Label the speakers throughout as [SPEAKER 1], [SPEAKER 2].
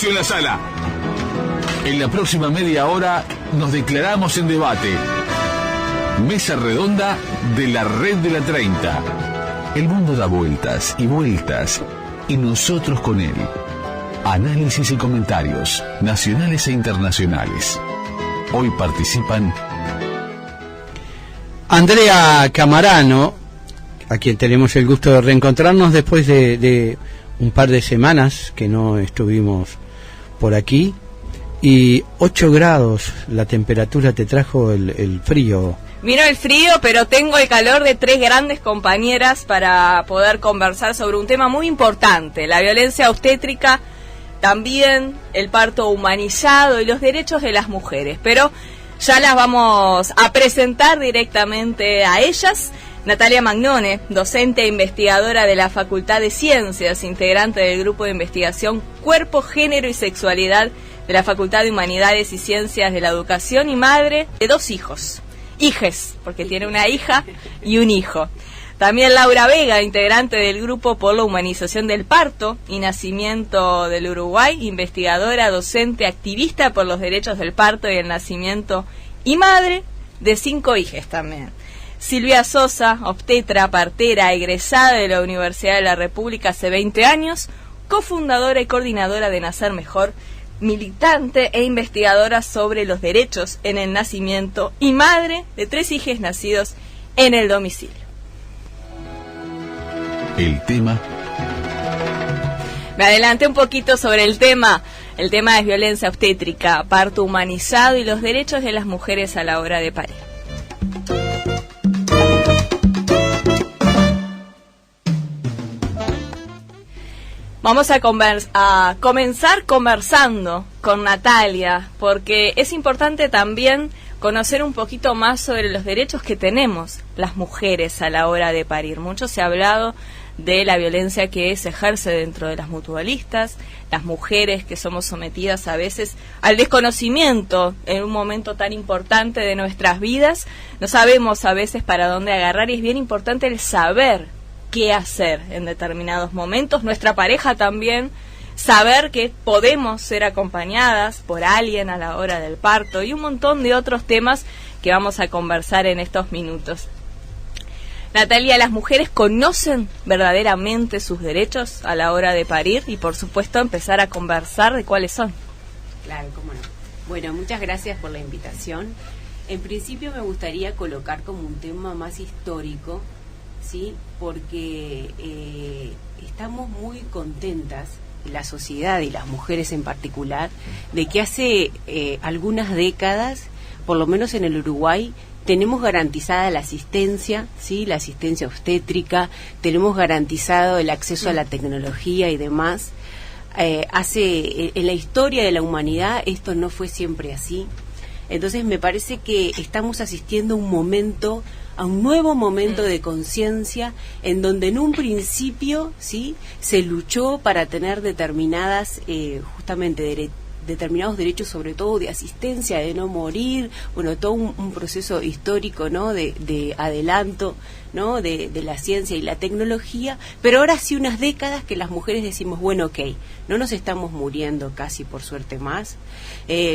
[SPEAKER 1] silencio en la sala. En la próxima media hora nos declaramos en debate. Mesa redonda de la Red de la 30. El mundo da vueltas y vueltas, y nosotros con él. Análisis y comentarios, nacionales e internacionales. Hoy participan
[SPEAKER 2] Andrea Camarano, a quien tenemos el gusto de reencontrarnos después de un par de semanas que no estuvimos por aquí, y 8 grados la temperatura. Te trajo el frío.
[SPEAKER 3] Vino el frío, pero tengo el calor de 3 grandes compañeras para poder conversar sobre un tema muy importante: la violencia obstétrica, también el parto humanizado y los derechos de las mujeres. Pero ya las vamos a presentar directamente a ellas. Natalia Magnone, docente e investigadora de la Facultad de Ciencias, integrante del grupo de investigación Cuerpo, Género y Sexualidad de la Facultad de Humanidades y Ciencias de la Educación, y madre de 2 hijos. Hijes, porque tiene una hija y un hijo. También Laura Vega, integrante del Grupo por la Humanización del Parto y Nacimiento del Uruguay, investigadora, docente, activista por los derechos del parto y el nacimiento, y madre de 5 hijas también. Silvia Sosa, obstetra, partera, egresada de la Universidad de la República hace 20 años, cofundadora y coordinadora de Nacer Mejor, militante e investigadora sobre los derechos en el nacimiento, y madre de 3 hijos nacidos en el domicilio.
[SPEAKER 1] el tema.
[SPEAKER 3] Me adelanté un poquito sobre el tema. El tema es violencia obstétrica, parto humanizado y los derechos de las mujeres a la hora de parir. Vamos a comenzar conversando con Natalia, porque es importante también conocer un poquito más sobre los derechos que tenemos las mujeres a la hora de parir. Mucho se ha hablado de la violencia que se ejerce dentro de las mutualistas, las mujeres que somos sometidas a veces al desconocimiento en un momento tan importante de nuestras vidas. No sabemos a veces para dónde agarrar, y es bien importante el saber qué hacer en determinados momentos. Nuestra pareja también, saber que podemos ser acompañadas por alguien a la hora del parto, y un montón de otros temas que vamos a conversar en estos minutos. Natalia, ¿las mujeres conocen verdaderamente sus derechos a la hora de parir? Y por supuesto empezar a conversar de cuáles son.
[SPEAKER 4] Claro, cómo no. Bueno, muchas gracias por la invitación. En principio me gustaría colocar como un tema más histórico, ¿sí? Porque estamos muy contentas, la sociedad y las mujeres en particular, de que hace algunas décadas, por lo menos en el Uruguay, tenemos garantizada la asistencia, ¿sí? La asistencia obstétrica, tenemos garantizado el acceso a la tecnología y demás. En la historia de la humanidad esto no fue siempre así. Entonces me parece que estamos asistiendo a un nuevo momento de conciencia, en donde en un principio, ¿sí?, se luchó para tener determinados derechos, sobre todo de asistencia, de no morir, bueno, todo un proceso histórico, ¿no?, de adelanto, ¿no?, de la ciencia y la tecnología. Pero ahora sí, unas décadas que las mujeres decimos, bueno, ok, no nos estamos muriendo casi, por suerte, más,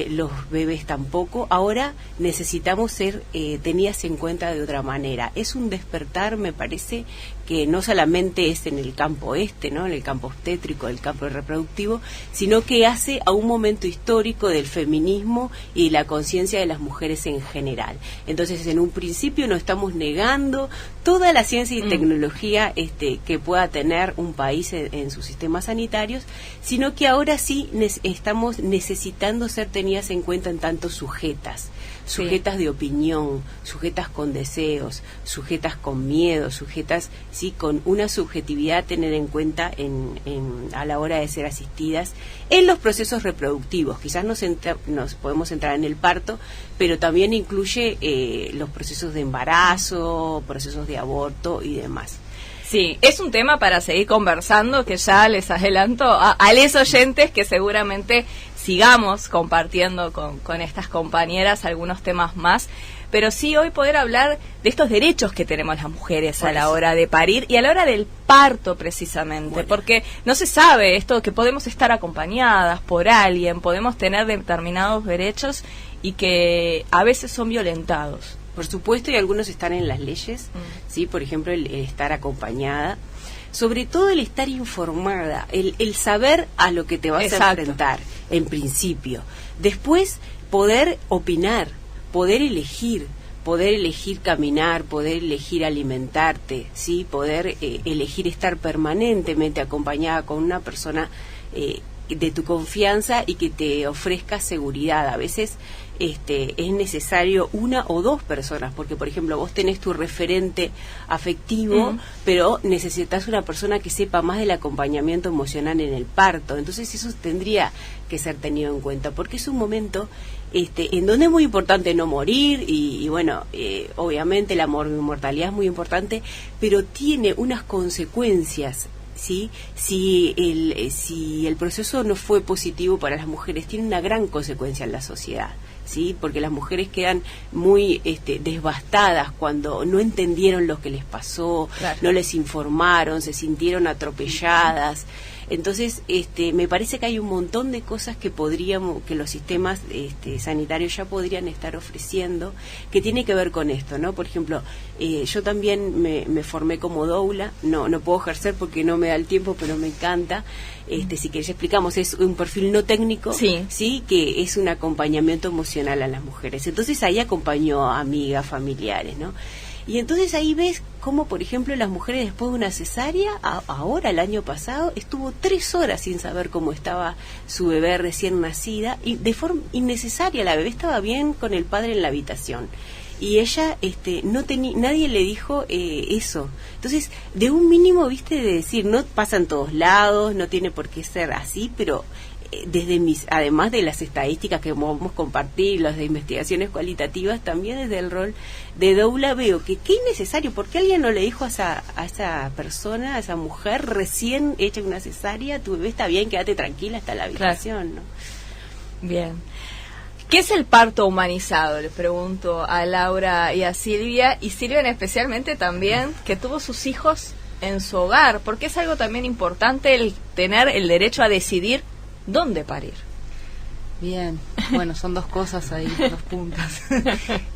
[SPEAKER 4] los bebés tampoco, ahora necesitamos ser tenidas en cuenta de otra manera. Es un despertar, me parece, que no solamente es en el campo ¿no?, en el campo obstétrico, el campo reproductivo, sino que hace a un momento histórico del feminismo y la conciencia de las mujeres en general. Entonces, en un principio no estamos negando toda la ciencia y tecnología que pueda tener un país en sus sistemas sanitarios, sino que ahora sí estamos necesitando ser tenidas en cuenta en tanto sujetas de opinión, sujetas con deseos, sujetas con miedo, sujetas, sí, con una subjetividad a tener en cuenta a la hora de ser asistidas en los procesos reproductivos. Quizás nos podemos entrar en el parto, pero también incluye los procesos de embarazo, procesos de aborto y demás.
[SPEAKER 3] Sí, es un tema para seguir conversando, que ya les adelanto a los oyentes que seguramente sigamos compartiendo con estas compañeras algunos temas más, pero sí hoy poder hablar de estos derechos que tenemos las mujeres a la hora de parir y a la hora del parto precisamente, porque no se sabe esto, que podemos estar acompañadas por alguien, podemos tener determinados derechos y que a veces son violentados.
[SPEAKER 4] Por supuesto, y algunos están en las leyes, ¿sí? Por ejemplo, el estar acompañada, sobre todo el estar informada, el saber a lo que te vas a enfrentar, en principio. Después, poder opinar, poder elegir caminar, poder elegir alimentarte, ¿sí? Poder elegir estar permanentemente acompañada con una persona de tu confianza y que te ofrezca seguridad. A veces es necesario una o dos personas, porque por ejemplo vos tenés tu referente afectivo, pero necesitas una persona que sepa más del acompañamiento emocional en el parto. Entonces eso tendría que ser tenido en cuenta, porque es un momento en donde es muy importante no morir y bueno, obviamente la mortalidad es muy importante, pero tiene unas consecuencias, ¿sí? Si el proceso no fue positivo para las mujeres, tiene una gran consecuencia en la sociedad, ¿sí? Porque las mujeres quedan muy devastadas cuando no entendieron lo que les pasó, claro. No les informaron, se sintieron atropelladas. Entonces, me parece que hay un montón de cosas que los sistemas sanitarios ya podrían estar ofreciendo, que tiene que ver con esto, ¿no? Por ejemplo, yo también me formé como doula, no puedo ejercer porque no me da el tiempo, pero me encanta. Si querés explicamos, es un perfil no técnico, sí, que es un acompañamiento emocional a las mujeres. Entonces ahí acompañó a amigas, familiares, ¿no? Y entonces ahí ves cómo, por ejemplo, las mujeres después de una cesárea, ahora el año pasado, estuvo 3 horas sin saber cómo estaba su bebé recién nacida, y de forma innecesaria. La bebé estaba bien con el padre en la habitación. Y ella, nadie le dijo eso. Entonces, de un mínimo, de decir, no pasa en todos lados, no tiene por qué ser así, pero además de las estadísticas que vamos a compartir, las de investigaciones cualitativas, también desde el rol de doula veo que qué innecesario, porque alguien no le dijo a esa persona, a esa mujer recién hecha una cesárea, tu bebé está bien, quédate tranquila hasta la habitación, ¿no?
[SPEAKER 3] Bien. ¿Qué es el parto humanizado? Les pregunto a Laura y a Silvia, y Silvia especialmente también, que tuvo sus hijos en su hogar, porque es algo también importante el tener el derecho a decidir ¿dónde parir?
[SPEAKER 5] Bien, bueno, son dos cosas ahí, 2 puntas.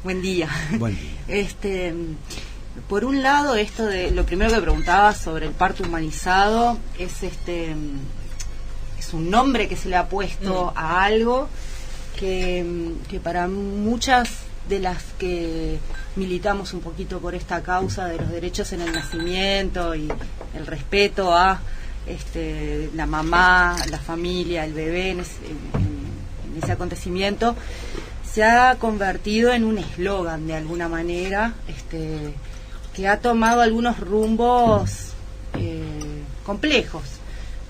[SPEAKER 5] Buen día. Buen día. Por un lado, esto de lo primero que preguntabas sobre el parto humanizado es un nombre que se le ha puesto a algo que para muchas de las que militamos un poquito por esta causa de los derechos en el nacimiento y el respeto a la mamá, la familia, el bebé en ese acontecimiento, se ha convertido en un eslogan de alguna manera, que ha tomado algunos rumbos complejos,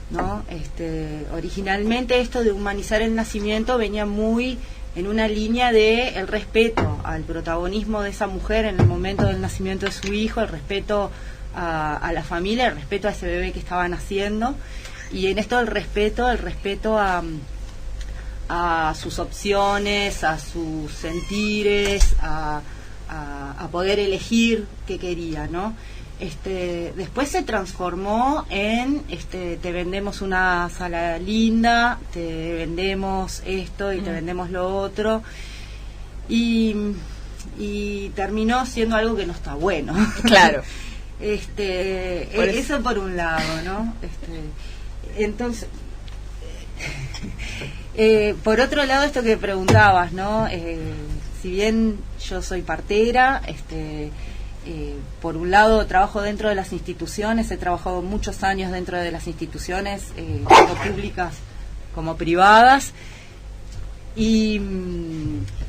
[SPEAKER 5] ¿no? Originalmente esto de humanizar el nacimiento venía muy en una línea de el respeto al protagonismo de esa mujer en el momento del nacimiento de su hijo, el respeto a la familia, el respeto a ese bebé que estaba naciendo, y en esto el respeto a sus opciones, a sus sentires, a poder elegir qué quería, ¿no? Después se transformó en te vendemos una sala linda, te vendemos esto y te vendemos lo otro, y terminó siendo algo que no está bueno.
[SPEAKER 3] Claro.
[SPEAKER 5] Eso por un lado, ¿no? Entonces, por otro lado, esto que preguntabas, ¿no? Si bien yo soy partera, por un lado trabajo dentro de las instituciones, he trabajado muchos años dentro de las instituciones, tanto públicas como privadas, y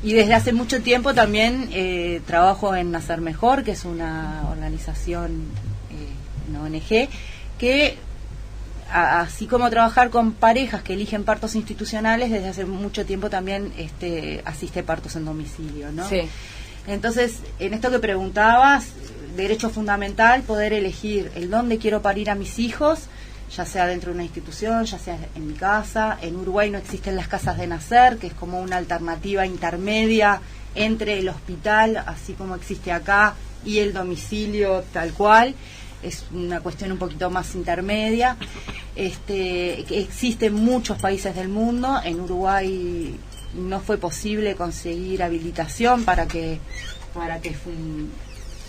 [SPEAKER 5] desde hace mucho tiempo también trabajo en Nacer Mejor, que es una organización, una ONG, que así como trabajar con parejas que eligen partos institucionales, desde hace mucho tiempo también asiste partos en domicilio, ¿no?
[SPEAKER 3] Sí.
[SPEAKER 5] Entonces, en esto que preguntabas, derecho fundamental poder elegir el dónde quiero parir a mis hijos, ya sea dentro de una institución, ya sea en mi casa. En Uruguay no existen las casas de nacer, que es como una alternativa intermedia entre el hospital, así como existe acá, y el domicilio tal cual. Es una cuestión un poquito más intermedia. Que existe en muchos países del mundo. En Uruguay no fue posible conseguir habilitación para que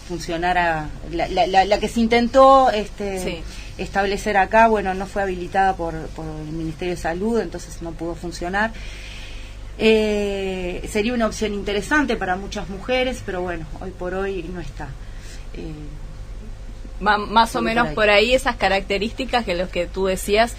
[SPEAKER 5] funcionara. La que se intentó
[SPEAKER 3] Sí.
[SPEAKER 5] establecer acá, bueno, no fue habilitada por el Ministerio de Salud, entonces no pudo funcionar. Sería una opción interesante para muchas mujeres, pero bueno, hoy por hoy no está.
[SPEAKER 3] Más o menos por ahí esas características que los que tú decías,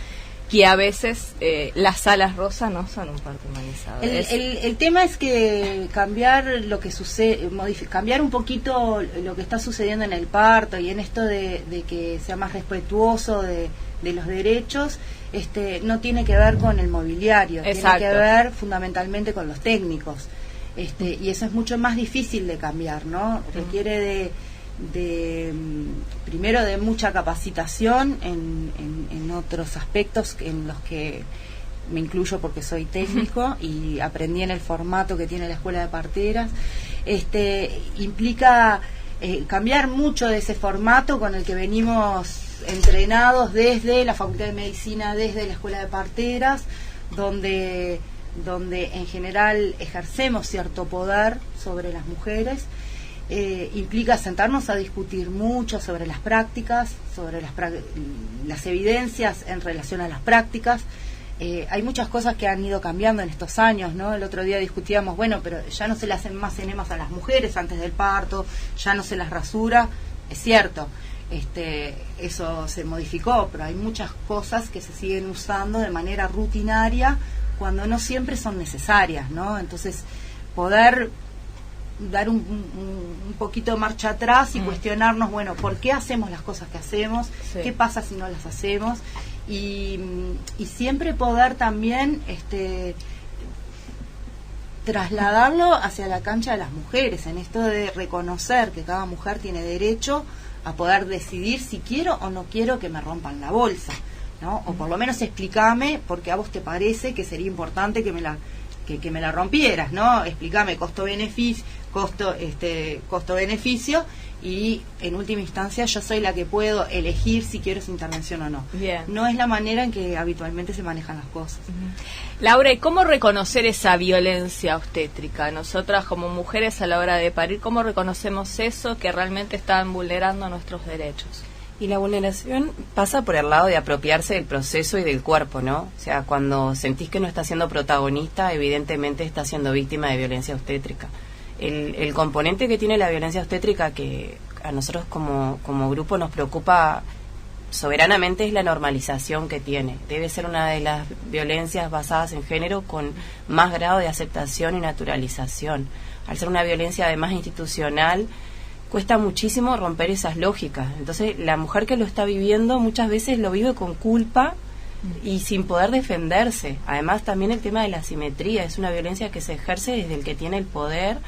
[SPEAKER 3] que a veces las salas rosas no son un parto humanizado.
[SPEAKER 5] El tema es que cambiar lo que sucede, cambiar un poquito lo que está sucediendo en el parto y en esto de que sea más respetuoso de los derechos, no tiene que ver con el mobiliario,
[SPEAKER 3] Exacto.
[SPEAKER 5] Tiene que ver fundamentalmente con los técnicos, y eso es mucho más difícil de cambiar, ¿no? Requiere primero de mucha capacitación en otros aspectos en los que me incluyo porque soy técnico y aprendí en el formato que tiene la escuela de parteras. Implica cambiar mucho de ese formato con el que venimos entrenados desde la Facultad de Medicina, desde la escuela de parteras, donde en general ejercemos cierto poder sobre las mujeres. Implica sentarnos a discutir mucho sobre las prácticas, sobre las evidencias en relación a las prácticas. Hay muchas cosas que han ido cambiando en estos años, ¿no? El otro día discutíamos, bueno, pero ya no se le hacen más enemas a las mujeres antes del parto, ya no se las rasura. Es cierto, eso se modificó, pero hay muchas cosas que se siguen usando de manera rutinaria cuando no siempre son necesarias, ¿no? Entonces, poder dar un poquito marcha atrás y cuestionarnos, bueno, ¿por qué hacemos las cosas que hacemos?
[SPEAKER 3] Sí.
[SPEAKER 5] ¿Qué pasa si no las hacemos? Y siempre poder también trasladarlo hacia la cancha de las mujeres, en esto de reconocer que cada mujer tiene derecho a poder decidir si quiero o no quiero que me rompan la bolsa, ¿no? O por lo menos explícame por qué a vos te parece que sería importante que me la rompieras, ¿no? Explícame costo-beneficio, costo-beneficio, y en última instancia yo soy la que puedo elegir si quiero esa intervención o no.
[SPEAKER 3] Bien.
[SPEAKER 5] No es la manera en que habitualmente se manejan las cosas.
[SPEAKER 3] Laura, ¿y cómo reconocer esa violencia obstétrica? Nosotras como mujeres a la hora de parir, ¿cómo reconocemos eso, que realmente están vulnerando nuestros derechos?
[SPEAKER 6] Y la vulneración pasa por el lado de apropiarse del proceso y del cuerpo, ¿no? O sea, cuando sentís que no está siendo protagonista, evidentemente está siendo víctima de violencia obstétrica. El componente que tiene la violencia obstétrica, que a nosotros como grupo nos preocupa soberanamente, es la normalización que tiene. Debe ser una de las violencias basadas en género con más grado de aceptación y naturalización. Al ser una violencia además institucional, cuesta muchísimo romper esas lógicas. Entonces, la mujer que lo está viviendo muchas veces lo vive con culpa y sin poder defenderse. Además, también el tema de la asimetría, es una violencia que se ejerce desde el que tiene el poder,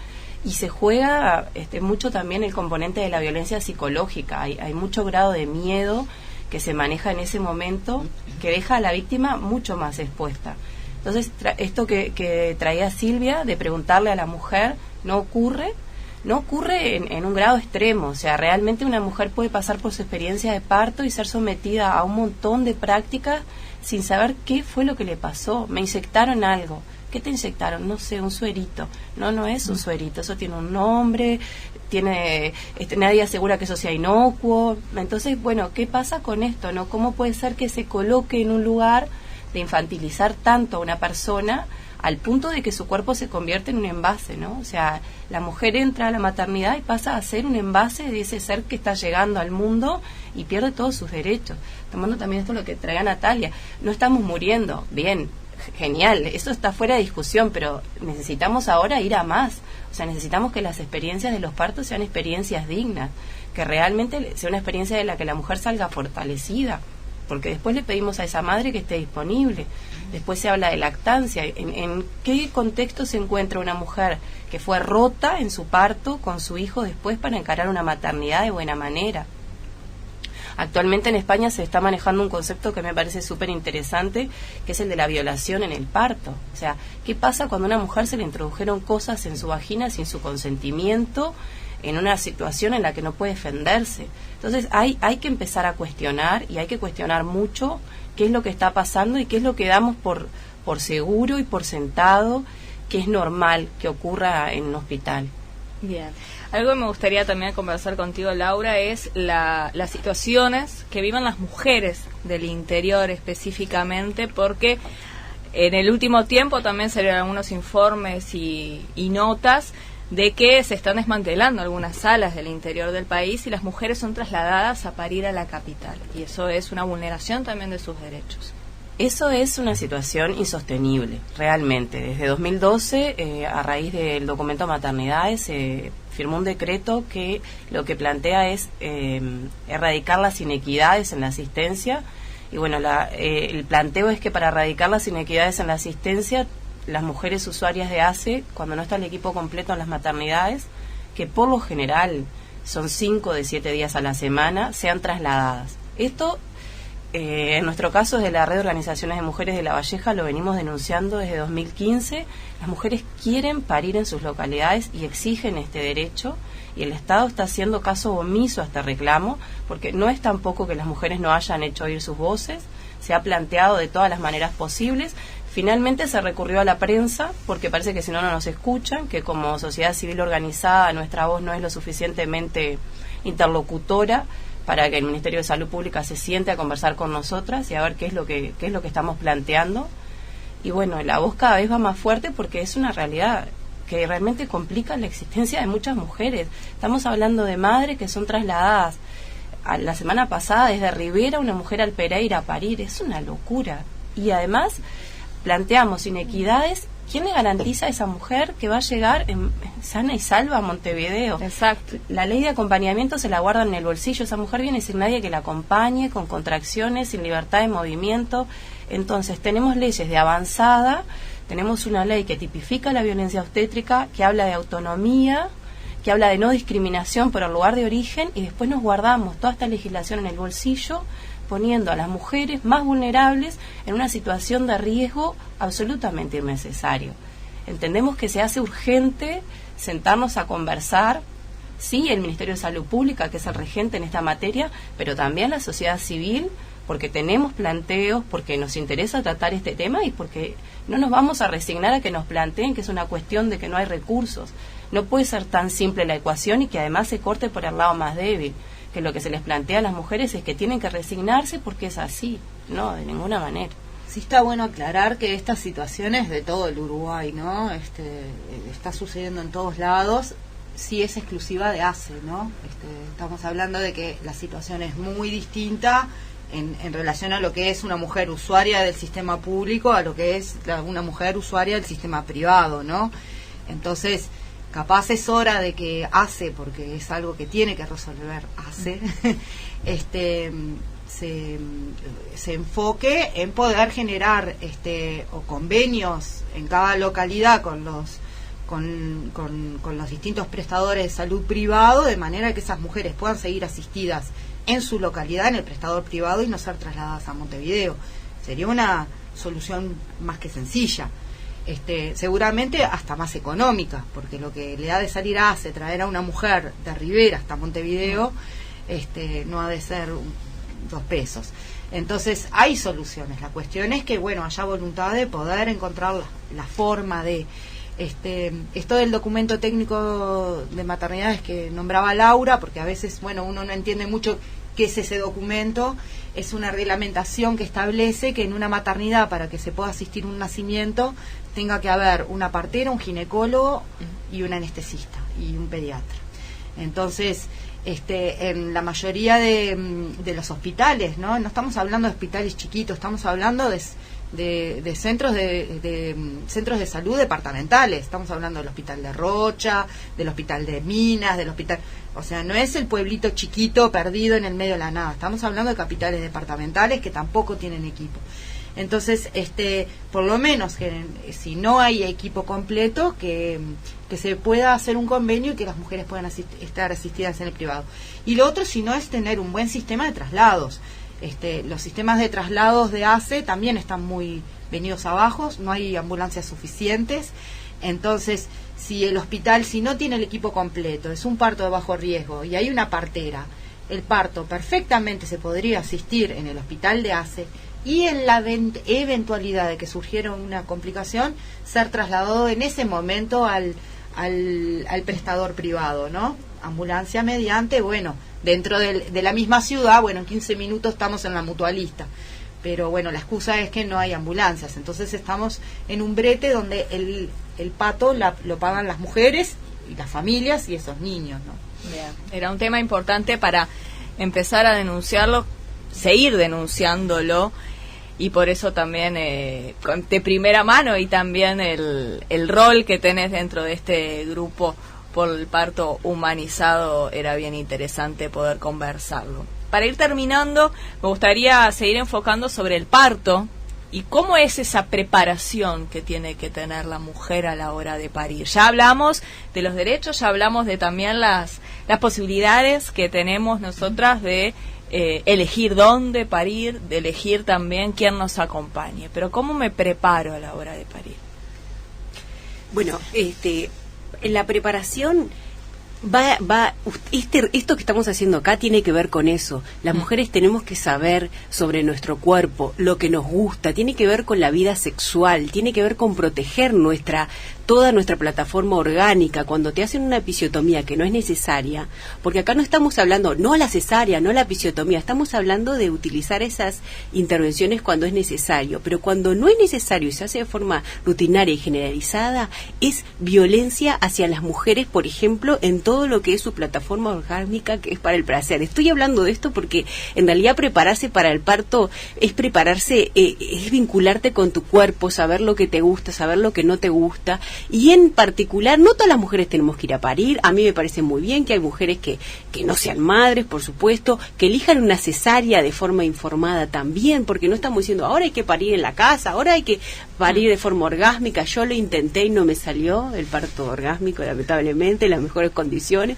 [SPEAKER 6] y se juega mucho también el componente de la violencia psicológica. Hay mucho grado de miedo que se maneja en ese momento, que deja a la víctima mucho más expuesta. Entonces, esto que traía Silvia, de preguntarle a la mujer, no ocurre en un grado extremo. O sea, realmente una mujer puede pasar por su experiencia de parto y ser sometida a un montón de prácticas sin saber qué fue lo que le pasó. Me inyectaron algo. ¿Qué te inyectaron? No sé, un suerito. No es un suerito, eso tiene un nombre, nadie asegura que eso sea inocuo. Entonces, bueno, ¿qué pasa con esto, no? ¿Cómo puede ser que se coloque en un lugar de infantilizar tanto a una persona al punto de que su cuerpo se convierte en un envase, ¿no? O sea, la mujer entra a la maternidad y pasa a ser un envase de ese ser que está llegando al mundo y pierde todos sus derechos. Tomando también esto lo que traía Natalia, no estamos muriendo, bien, genial, eso está fuera de discusión, pero necesitamos ahora ir a más. O sea, necesitamos que las experiencias de los partos sean experiencias dignas, que realmente sea una experiencia de la que la mujer salga fortalecida. porque después le pedimos a esa madre que esté disponible. Después se habla de lactancia. ¿En qué contexto se encuentra una mujer que fue rota en su parto con su hijo después para encarar una maternidad de buena manera? Actualmente en España se está manejando un concepto que me parece súper interesante, que es el de la violación en el parto. O sea, ¿qué pasa cuando a una mujer se le introdujeron cosas en su vagina sin su consentimiento, en una situación en la que no puede defenderse? Entonces hay que empezar a cuestionar, y hay que cuestionar mucho qué es lo que está pasando y qué es lo que damos por seguro y por sentado que es normal que ocurra en un hospital.
[SPEAKER 3] Bien. Algo que me gustaría también conversar contigo, Laura, es las situaciones que viven las mujeres del interior específicamente, porque en el último tiempo también salieron algunos informes y notas de que se están desmantelando algunas salas del interior del país y las mujeres son trasladadas a parir a la capital. Y eso es una vulneración también de sus derechos.
[SPEAKER 6] Eso es una situación insostenible, realmente. Desde 2012, a raíz del documento Maternidades, se firmó un decreto que lo que plantea es erradicar las inequidades en la asistencia. Y bueno, el planteo es que para erradicar las inequidades en la asistencia, las mujeres usuarias de ACE, cuando no está el equipo completo en las maternidades, que por lo general son 5 de 7 días a la semana, sean trasladadas. Esto, en nuestro caso, desde la Red de Organizaciones de Mujeres de La Valleja, lo venimos denunciando desde 2015. Las mujeres quieren parir en sus localidades y exigen este derecho, y el Estado está haciendo caso omiso a este reclamo, porque no es tampoco que las mujeres no hayan hecho oír sus voces, se ha planteado de todas las maneras posibles. Finalmente se recurrió a la prensa, porque parece que si no, no nos escuchan, que como sociedad civil organizada nuestra voz no es lo suficientemente interlocutora para que el Ministerio de Salud Pública se siente a conversar con nosotras y a ver qué es lo que estamos planteando. Y bueno, la voz cada vez va más fuerte porque es una realidad que realmente complica la existencia de muchas mujeres. Estamos hablando de madres que son trasladadas. La semana pasada desde Rivera una mujer al Pereira a parir. Es una locura. Y además planteamos inequidades. ¿Quién le garantiza a esa mujer que va a llegar sana y salva a Montevideo?
[SPEAKER 3] Exacto.
[SPEAKER 6] La ley de acompañamiento se la guardan en el bolsillo. Esa mujer viene sin nadie que la acompañe, con contracciones, sin libertad de movimiento. Entonces tenemos leyes de avanzada, tenemos una ley que tipifica la violencia obstétrica, que habla de autonomía, que habla de no discriminación por el lugar de origen, y después nos guardamos toda esta legislación en el bolsillo, poniendo a las mujeres más vulnerables en una situación de riesgo absolutamente innecesario. Entendemos que se hace urgente sentarnos a conversar, sí, el Ministerio de Salud Pública, que es el regente en esta materia, pero también la sociedad civil, porque tenemos planteos, porque nos interesa tratar este tema y porque no nos vamos a resignar a que nos planteen que es una cuestión de que no hay recursos. No puede ser tan simple la ecuación y que además se corte por el lado más débil, que lo que se les plantea a las mujeres es que tienen que resignarse porque es así. No, de ninguna manera.
[SPEAKER 5] Sí, está bueno aclarar que estas situaciones de todo el Uruguay, ¿no? Está sucediendo en todos lados. Sí, es exclusiva de ACE, ¿no? Estamos hablando de que la situación es muy distinta en relación a lo que es una mujer usuaria del sistema público a lo que es una mujer usuaria del sistema privado, ¿no? Entonces, capaz es hora de que ACE, porque es algo que tiene que resolver ACE, se enfoque en poder generar o convenios en cada localidad con los distintos prestadores de salud privado, de manera que esas mujeres puedan seguir asistidas en su localidad, en el prestador privado, y no ser trasladadas a Montevideo. Sería una solución más que sencilla. Seguramente hasta más económica, porque lo que le ha de salir a ACE traer a una mujer de Rivera hasta Montevideo, no ha de ser 2 pesos. Entonces hay soluciones. La cuestión es que, bueno, haya voluntad de poder encontrar la forma de esto del documento técnico de maternidades que nombraba Laura, porque a veces, bueno, uno no entiende mucho qué es ese documento. Es una reglamentación que establece que en una maternidad, para que se pueda asistir un nacimiento, tenga que haber una partera, un ginecólogo y un anestesista y un pediatra. Entonces, en la mayoría de los hospitales, no estamos hablando de hospitales chiquitos, estamos hablando de de centros centros de salud departamentales. Estamos hablando del Hospital de Rocha, del Hospital de Minas, del Hospital... O sea, no es el pueblito chiquito perdido en el medio de la nada. Estamos hablando de capitales departamentales que tampoco tienen equipo. Entonces, por lo menos, que si no hay equipo completo, que se pueda hacer un convenio y que las mujeres puedan estar asistidas en el privado. Y lo otro, si no, es tener un buen sistema de traslados. Los sistemas de traslados de ACE también están muy venidos abajo, no hay ambulancias suficientes. Entonces, si el hospital, si no tiene el equipo completo, es un parto de bajo riesgo y hay una partera, el parto perfectamente se podría asistir en el hospital de ACE, y en la eventualidad de que surgiera una complicación, ser trasladado en ese momento al prestador privado, ¿no? Ambulancia mediante, bueno, dentro de la misma ciudad, bueno, en 15 minutos estamos en la mutualista. Pero bueno, la excusa es que no hay ambulancias. Entonces estamos en un brete donde el pato lo pagan las mujeres y las familias y esos niños, ¿no?
[SPEAKER 3] Bien. Era un tema importante para empezar a denunciarlo, seguir denunciándolo, y por eso también de primera mano, y también el rol que tenés dentro de este grupo por el parto humanizado, era bien interesante poder conversarlo. Para ir terminando, me gustaría seguir enfocando sobre el parto y cómo es esa preparación que tiene que tener la mujer a la hora de parir. Ya hablamos de los derechos, ya hablamos de también las posibilidades que tenemos nosotras de elegir dónde parir, de elegir también quién nos acompañe. Pero ¿cómo me preparo a la hora de parir?
[SPEAKER 4] Bueno, en la preparación esto que estamos haciendo acá tiene que ver con eso. Las mujeres tenemos que saber sobre nuestro cuerpo, lo que nos gusta, tiene que ver con la vida sexual, tiene que ver con proteger toda nuestra plataforma orgánica. Cuando te hacen una episiotomía que no es necesaria, porque acá no estamos hablando, no la cesárea, no la episiotomía, estamos hablando de utilizar esas intervenciones cuando es necesario, pero cuando no es necesario y se hace de forma rutinaria y generalizada, es violencia hacia las mujeres, por ejemplo, en todo lo que es su plataforma orgánica, que es para el placer. Estoy hablando de esto porque en realidad prepararse para el parto es prepararse, es vincularte con tu cuerpo, saber lo que te gusta, saber lo que no te gusta. Y en particular, no todas las mujeres tenemos que ir a parir. A mí me parece muy bien que hay mujeres que no sean madres, por supuesto, que elijan una cesárea de forma informada también, porque no estamos diciendo ahora hay que parir en la casa, ahora hay que parir de forma orgásmica. Yo lo intenté y no me salió el parto orgásmico, lamentablemente, en las mejores condiciones.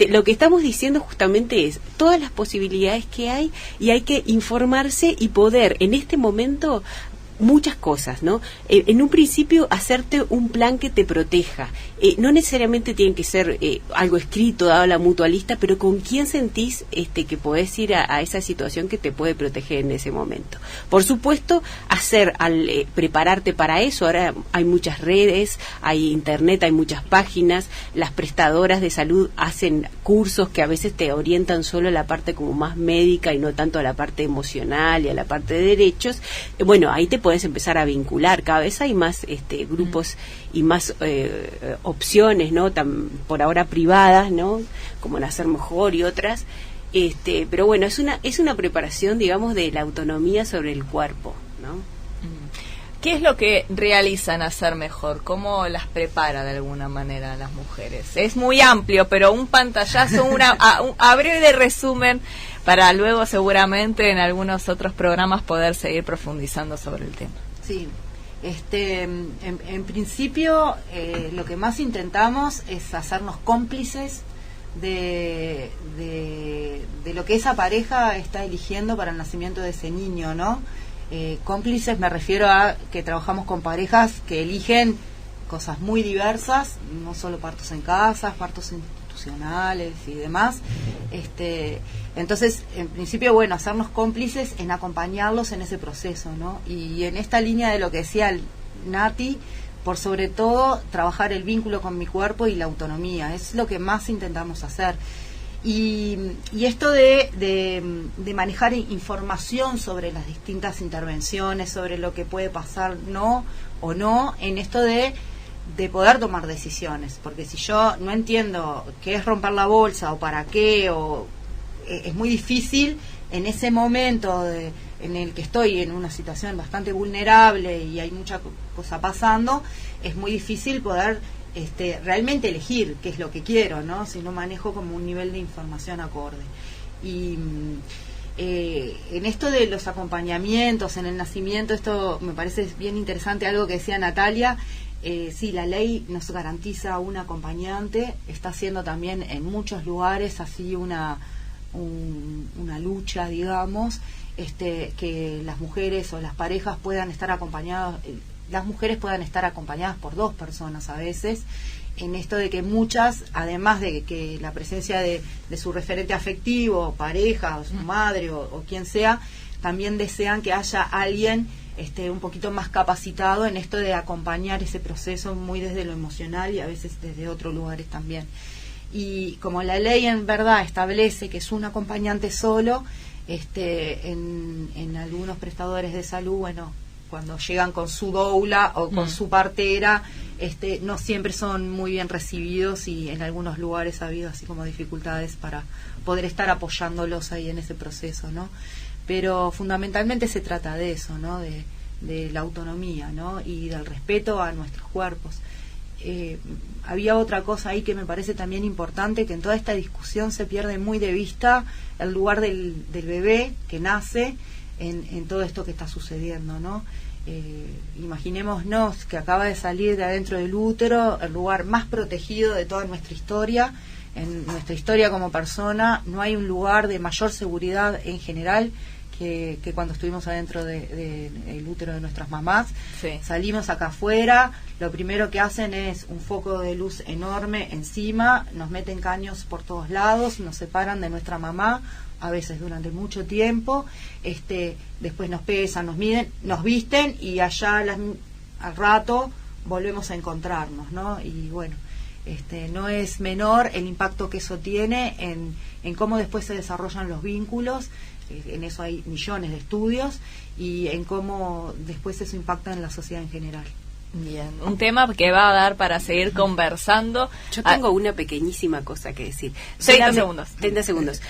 [SPEAKER 4] Lo que estamos diciendo justamente es todas las posibilidades que hay, y hay que informarse y poder en este momento muchas cosas, ¿no? En un principio, hacerte un plan que te proteja. No necesariamente tiene que ser algo escrito, dado a la mutualista, pero con quién sentís que podés ir a esa situación que te puede proteger en ese momento. Por supuesto, prepararte para eso. Ahora hay muchas redes, hay internet, hay muchas páginas. Las prestadoras de salud hacen cursos que a veces te orientan solo a la parte como más médica y no tanto a la parte emocional y a la parte de derechos. Bueno, ahí te puedes empezar a vincular. Cada vez hay más grupos y más opciones, ¿no? Por ahora privadas, ¿no? Como Nacer Mejor y otras. Pero bueno, es una preparación, digamos, de la autonomía sobre el cuerpo, ¿no?
[SPEAKER 3] ¿Qué es lo que realizan Nacer Mejor? ¿Cómo las prepara de alguna manera a las mujeres? Es muy amplio, pero un pantallazo, a breve resumen, para luego seguramente en algunos otros programas poder seguir profundizando sobre el tema.
[SPEAKER 5] Sí, en principio lo que más intentamos es hacernos cómplices de lo que esa pareja está eligiendo para el nacimiento de ese niño, ¿no? Cómplices me refiero a que trabajamos con parejas que eligen cosas muy diversas, no solo partos en casa, partos institucionales y demás. Entonces, en principio, bueno, hacernos cómplices en acompañarlos en ese proceso, ¿no? Y en esta línea de lo que decía Nati, por sobre todo, trabajar el vínculo con mi cuerpo y la autonomía, es lo que más intentamos hacer. Y esto de manejar información sobre las distintas intervenciones, sobre lo que puede pasar o no, en esto de poder tomar decisiones, porque si yo no entiendo qué es romper la bolsa o para qué, es muy difícil en ese momento en el que estoy en una situación bastante vulnerable y hay mucha cosa pasando, es muy difícil poder realmente elegir qué es lo que quiero, ¿no? Si no manejo como un nivel de información acorde. Y en esto de los acompañamientos en el nacimiento, esto me parece bien interesante, algo que decía Natalia. Sí, la ley nos garantiza un acompañante, está haciendo también en muchos lugares así una lucha, digamos, que las mujeres o las parejas puedan estar acompañadas, las mujeres puedan estar acompañadas por 2 personas a veces, en esto de que muchas, además de que la presencia de su referente afectivo, pareja, o su madre o quien sea, también desean que haya alguien un poquito más capacitado en esto de acompañar ese proceso muy desde lo emocional y a veces desde otros lugares también. Y como la ley en verdad establece que es un acompañante solo, en algunos prestadores de salud, bueno, cuando llegan con su doula o con su partera, no siempre son muy bien recibidos y en algunos lugares ha habido así como dificultades para poder estar apoyándolos ahí en ese proceso, ¿no? Pero fundamentalmente se trata de eso, ¿no? De la autonomía, ¿no? Y del respeto a nuestros cuerpos. Había otra cosa ahí que me parece también importante, que en toda esta discusión se pierde muy de vista el lugar del bebé que nace en todo esto que está sucediendo, ¿no? Imaginémonos que acaba de salir de adentro del útero, el lugar más protegido de toda nuestra historia. En nuestra historia como persona no hay un lugar de mayor seguridad en general que cuando estuvimos adentro del útero de nuestras mamás.
[SPEAKER 3] Sí.
[SPEAKER 5] Salimos acá afuera, lo primero que hacen es un foco de luz enorme encima, nos meten caños por todos lados, nos separan de nuestra mamá, a veces durante mucho tiempo, después nos pesan, nos miden, nos visten y allá al rato volvemos a encontrarnos, ¿no? Y bueno, no es menor el impacto que eso tiene en cómo después se desarrollan los vínculos. En eso hay millones de estudios y en cómo después eso impacta en la sociedad en general.
[SPEAKER 3] Bien, un tema que va a dar para seguir conversando.
[SPEAKER 4] Yo tengo una pequeñísima cosa que decir.
[SPEAKER 3] 30 segundos.
[SPEAKER 4] 30 segundos.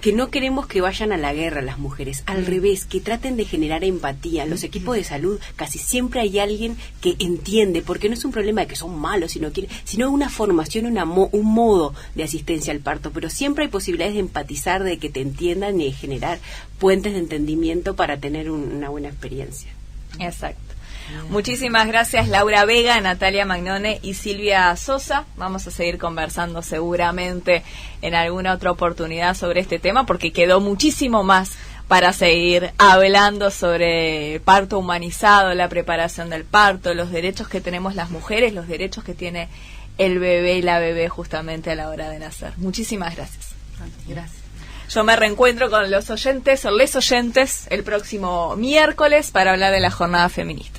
[SPEAKER 4] Que no queremos que vayan a la guerra las mujeres, al revés, que traten de generar empatía. En los equipos de salud casi siempre hay alguien que entiende, porque no es un problema de que son malos, sino una formación, un modo de asistencia al parto, pero siempre hay posibilidades de empatizar, de que te entiendan y de generar puentes de entendimiento para tener una buena experiencia.
[SPEAKER 3] Exacto. Muchísimas gracias Laura Vega, Natalia Magnone y Silvia Sosa. Vamos a seguir conversando seguramente en alguna otra oportunidad sobre este tema porque quedó muchísimo más para seguir hablando sobre parto humanizado, la preparación del parto, los derechos que tenemos las mujeres, los derechos que tiene el bebé y la bebé justamente a la hora de nacer. Muchísimas gracias.
[SPEAKER 5] Gracias.
[SPEAKER 3] Yo me reencuentro con los oyentes o les oyentes el próximo miércoles para hablar de la jornada feminista.